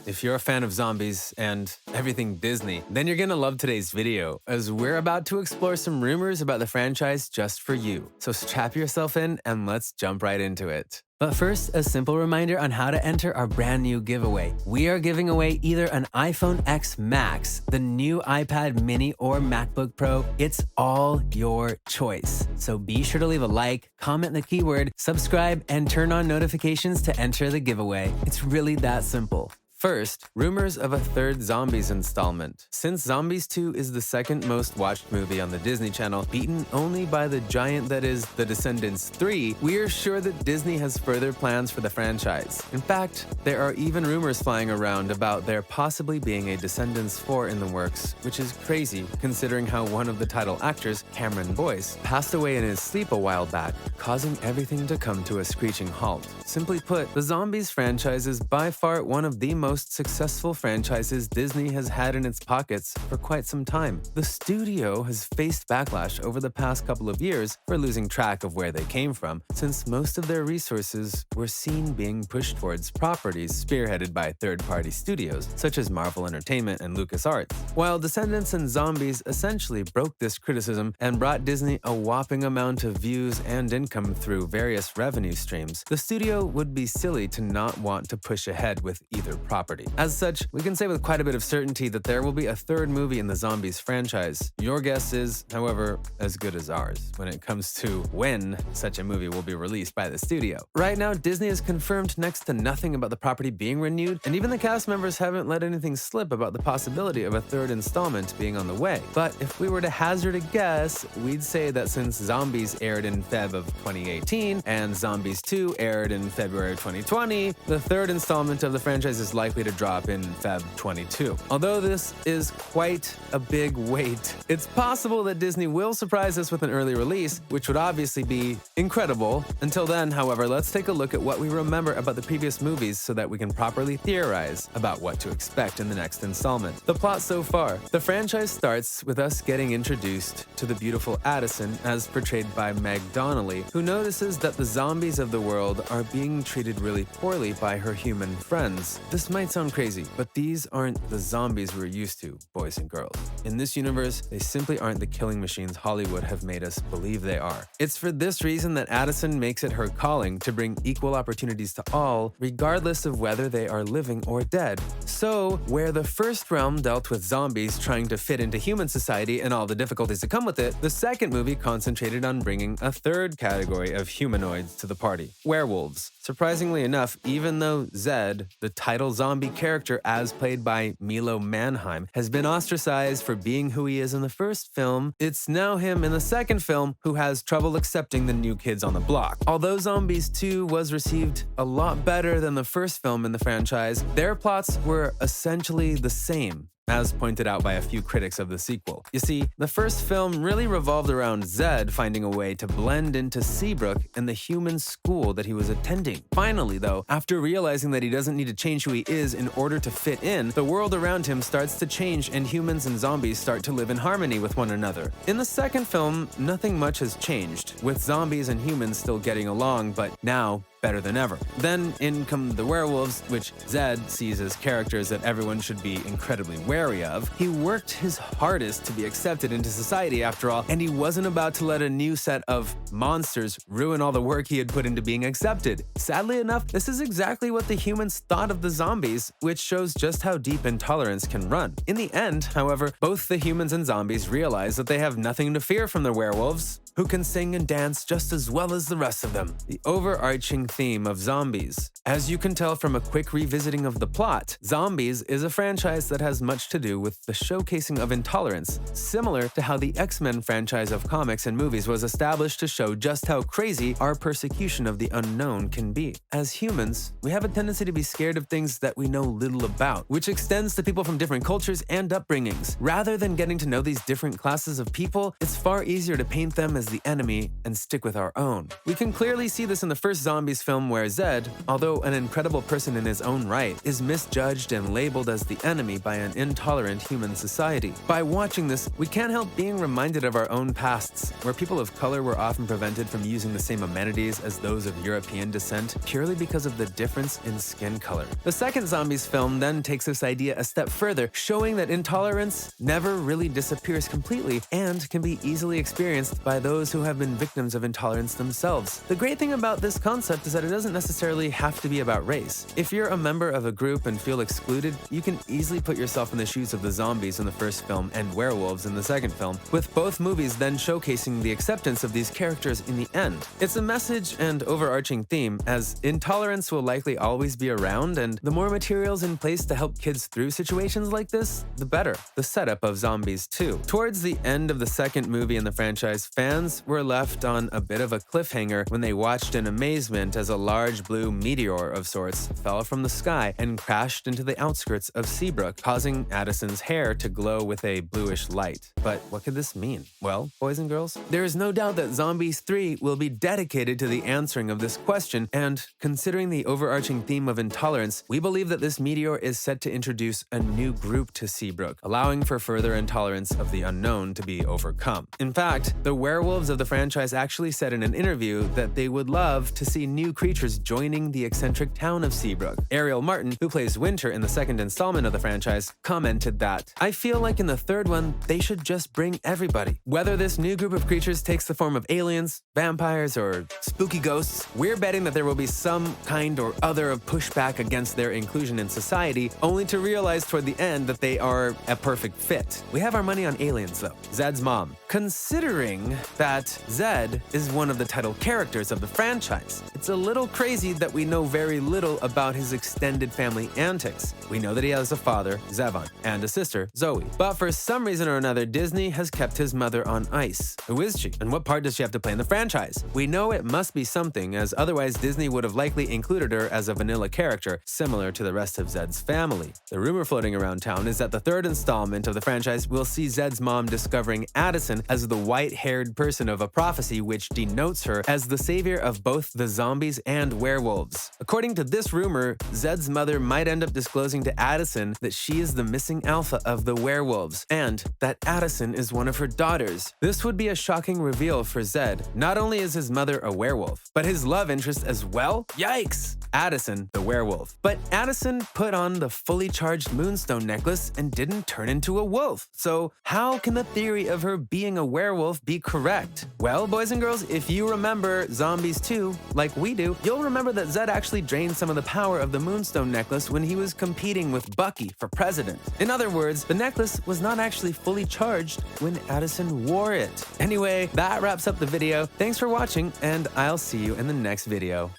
If you're a fan of zombies and everything Disney, then you're gonna love today's video, as we're about to explore some rumors about the franchise just for you. So strap yourself in and let's jump right into it. But first, a simple reminder on how to enter our brand new giveaway. We are giving away either an iPhone X Max, the new iPad mini, or MacBook Pro. It's all your choice. So be sure to leave a like, comment the keyword, subscribe, and turn on notifications to enter the giveaway. It's really that simple. First, rumors of a third Zombies installment. Since Zombies 2 is the second most watched movie on the Disney Channel, beaten only by the giant that is The Descendants 3, we're sure that Disney has further plans for the franchise. In fact, there are even rumors flying around about there possibly being a Descendants 4 in the works, which is crazy considering how one of the title actors, Cameron Boyce, passed away in his sleep a while back, causing everything to come to a screeching halt. Simply put, the Zombies franchise is by far one of the most successful franchises Disney has had in its pockets for quite some time. The studio has faced backlash over the past couple of years for losing track of where they came from, since most of their resources were seen being pushed towards properties spearheaded by third-party studios, such as Marvel Entertainment and LucasArts. While Descendants and Zombies essentially broke this criticism and brought Disney a whopping amount of views and income through various revenue streams, the studio would be silly to not want to push ahead with either property. As such, we can say with quite a bit of certainty that there will be a third movie in the Zombies franchise. Your guess is, however, as good as ours when it comes to when such a movie will be released by the studio. Right now, Disney has confirmed next to nothing about the property being renewed, and even the cast members haven't let anything slip about the possibility of a third installment being on the way. But if we were to hazard a guess, we'd say that since Zombies aired in Feb of 2018 and Zombies 2 aired in February 2020, the third installment of the franchise is likely to drop in Feb 22. Although this is quite a big wait, it's possible that Disney will surprise us with an early release, which would obviously be incredible. Until then, however, let's take a look at what we remember about the previous movies so that we can properly theorize about what to expect in the next installment. The plot so far. The franchise starts with us getting introduced to the beautiful Addison, as portrayed by Meg Donnelly, who notices that the zombies of the world are being treated really poorly by her human friends. This might sound crazy, but these aren't the zombies we're used to, boys and girls. In this universe, they simply aren't the killing machines Hollywood have made us believe they are. It's for this reason that Addison makes it her calling to bring equal opportunities to all, regardless of whether they are living or dead. So, where the first realm dealt with zombies trying to fit into human society and all the difficulties that come with it, the second movie concentrated on bringing a third category of humanoids to the party: werewolves. Surprisingly enough, even though Zed, the title zombie character as played by Milo Manheim, has been ostracized for being who he is in the first film, it's now him in the second film who has trouble accepting the new kids on the block. Although Zombies 2 was received a lot better than the first film in the franchise, their plots were essentially the same, as pointed out by a few critics of the sequel. You see, the first film really revolved around Zed finding a way to blend into Seabrook and the human school that he was attending. Finally, though, after realizing that he doesn't need to change who he is in order to fit in, the world around him starts to change and humans and zombies start to live in harmony with one another. In the second film, nothing much has changed, with zombies and humans still getting along, but now better than ever. Then in come the werewolves, which Zed sees as characters that everyone should be incredibly wary of. He worked his hardest to be accepted into society after all, and he wasn't about to let a new set of monsters ruin all the work he had put into being accepted. Sadly enough, this is exactly what the humans thought of the zombies, which shows just how deep intolerance can run. In the end, however, both the humans and zombies realize that they have nothing to fear from the werewolves, who can sing and dance just as well as the rest of them. The overarching theme of Zombies. As you can tell from a quick revisiting of the plot, Zombies is a franchise that has much to do with the showcasing of intolerance, similar to how the X-Men franchise of comics and movies was established to show just how crazy our persecution of the unknown can be. As humans, we have a tendency to be scared of things that we know little about, which extends to people from different cultures and upbringings. Rather than getting to know these different classes of people, it's far easier to paint them as the enemy and stick with our own. We can clearly see this in the first Zombies film where Zed, although an incredible person in his own right, is misjudged and labeled as the enemy by an intolerant human society. By watching this, we can't help being reminded of our own pasts, where people of color were often prevented from using the same amenities as those of European descent purely because of the difference in skin color. The second Zombies film then takes this idea a step further, showing that intolerance never really disappears completely and can be easily experienced by those who have been victims of intolerance themselves. The great thing about this concept is that it doesn't necessarily have to be about race. If you're a member of a group and feel excluded, you can easily put yourself in the shoes of the zombies in the first film and werewolves in the second film, with both movies then showcasing the acceptance of these characters in the end. It's a message and overarching theme, as intolerance will likely always be around, and the more materials in place to help kids through situations like this, the better. The setup of Zombies 2. Towards the end of the second movie in the franchise, fans were left on a bit of a cliffhanger when they watched in amazement as a large blue meteor of sorts fell from the sky and crashed into the outskirts of Seabrook, causing Addison's hair to glow with a bluish light. But what could this mean? Well, boys and girls, there is no doubt that Zombies 3 will be dedicated to the answering of this question, and considering the overarching theme of intolerance, we believe that this meteor is set to introduce a new group to Seabrook, allowing for further intolerance of the unknown to be overcome. In fact, the werewolves of the franchise actually said in an interview that they would love to see new creatures joining the eccentric town of Seabrook. Ariel Martin, who plays Winter in the second installment of the franchise, commented that, "I feel like in the third one, they should just bring everybody. Whether this new group of creatures takes the form of aliens, vampires, or spooky ghosts, we're betting that there will be some kind or other of pushback against their inclusion in society, only to realize toward the end that they are a perfect fit. We have our money on aliens, though." Zed's mom. Considering that Zed is one of the title characters of the franchise, it's a little crazy that we know very little about his extended family antics. We know that he has a father, Zevon, and a sister, Zoe. But for some reason or another, Disney has kept his mother on ice. Who is she? And what part does she have to play in the franchise? We know it must be something, as otherwise Disney would have likely included her as a vanilla character, similar to the rest of Zed's family. The rumor floating around town is that the third installment of the franchise will see Zed's mom discovering Addison as the white-haired person of a prophecy which denotes her as the savior of both the zombies and werewolves. According to this rumor, Zed's mother might end up disclosing to Addison that she is the missing alpha of the werewolves, and that Addison is one of her daughters. This would be a shocking reveal for Zed. Not only is his mother a werewolf, but his love interest as well? Yikes! Addison, the werewolf. But Addison put on the fully charged moonstone necklace and didn't turn into a wolf. So how can the theory of her being a werewolf be correct? Well, boys and girls, if you remember Zombies 2, like we do, you'll remember that Zed actually drained some of the power of the moonstone necklace when he was competing with Bucky for president. In other words, the necklace was not actually fully charged when Addison wore it. Anyway, that wraps up the video. Thanks for watching, and I'll see you in the next video.